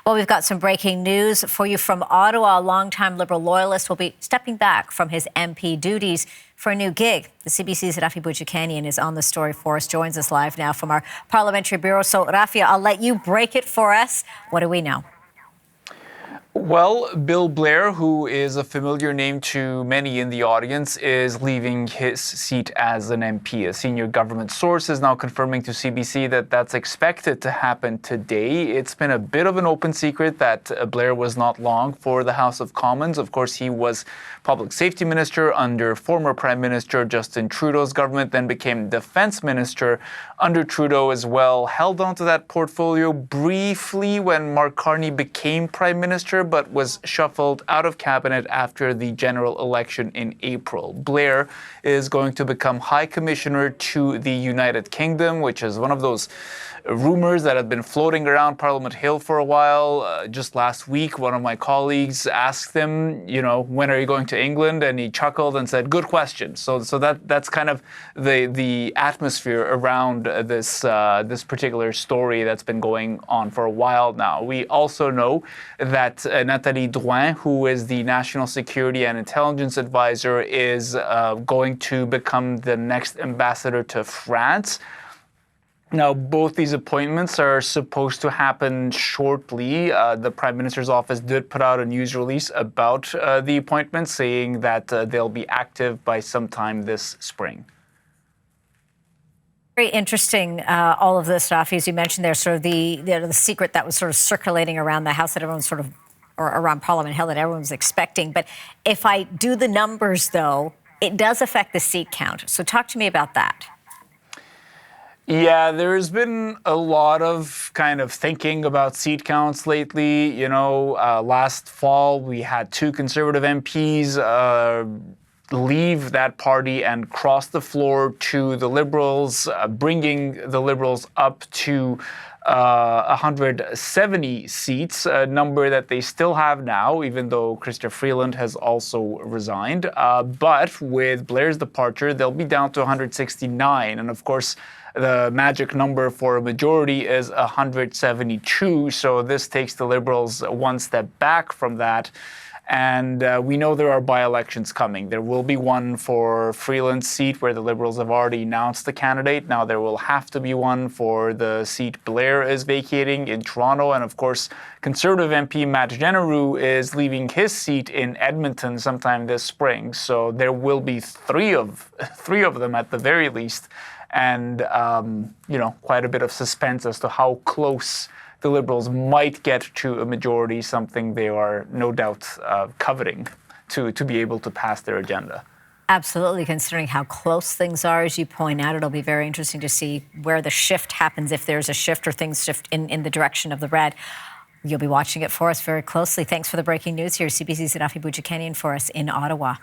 Well, we've got some breaking news for you from Ottawa. A longtime Liberal loyalist will be stepping back from his MP duties for a new gig. The CBC's Rafi Boudjikanian is on the story for us, joins us live now from our parliamentary bureau. So, Rafi, I'll let you break it for us. What do we know? Well, Bill Blair, who is a familiar name to many in the audience, is leaving his seat as an MP. A senior government source is now confirming to CBC that that's expected to happen today. It's been a bit of an open secret that Blair was not long for the House of Commons. Of course, he was public safety minister under former Prime Minister Justin Trudeau's government, then became defense minister under Trudeau as well. Held onto that portfolio briefly when Mark Carney became Prime Minister, but was shuffled out of cabinet after the general election in April. Blair is going to become High Commissioner to the United Kingdom, which is one of those rumors that have been floating around Parliament Hill for a while. Just last week, one of my colleagues asked him, when are you going to England? And he chuckled and said, good question. So that's kind of the atmosphere around this particular story that's been going on for a while now. We also know that Nathalie Drouin, who is the National Security and Intelligence Advisor, is going to become the next ambassador to France. Now, both these appointments are supposed to happen shortly. The Prime Minister's office did put out a news release about the appointments, saying that they'll be active by sometime this spring. Very interesting, all of this, Rafi, as you mentioned there, sort of the secret that was sort of circulating around the House that everyone sort of, or around Parliament Hill that everyone was expecting. But if I do the numbers, though, it does affect the seat count. So talk to me about that. Yeah, there's been a lot of kind of thinking about seat counts lately. Last fall we had two Conservative MPs leave that party and cross the floor to the Liberals, bringing the Liberals up to 170 seats, a number that they still have now, even though Chrystia Freeland has also resigned. But with Blair's departure, they'll be down to 169. And of course, the magic number for a majority is 172. So this takes the Liberals one step back from that. And we know there are by-elections coming. There will be one for Freeland's seat where the Liberals have already announced the candidate. Now there will have to be one for the seat Blair is vacating in Toronto. And of course, Conservative MP Matt Genereux is leaving his seat in Edmonton sometime this spring. So there will be three of them at the very least. And, quite a bit of suspense as to how close the Liberals might get to a majority, something they are no doubt coveting to be able to pass their agenda. Absolutely, considering how close things are, as you point out. It'll be very interesting to see where the shift happens, if there's a shift or things shift in the direction of the red. You'll be watching it for us very closely. Thanks for the breaking news here. CBC's Rafi Boudjikanian for us in Ottawa.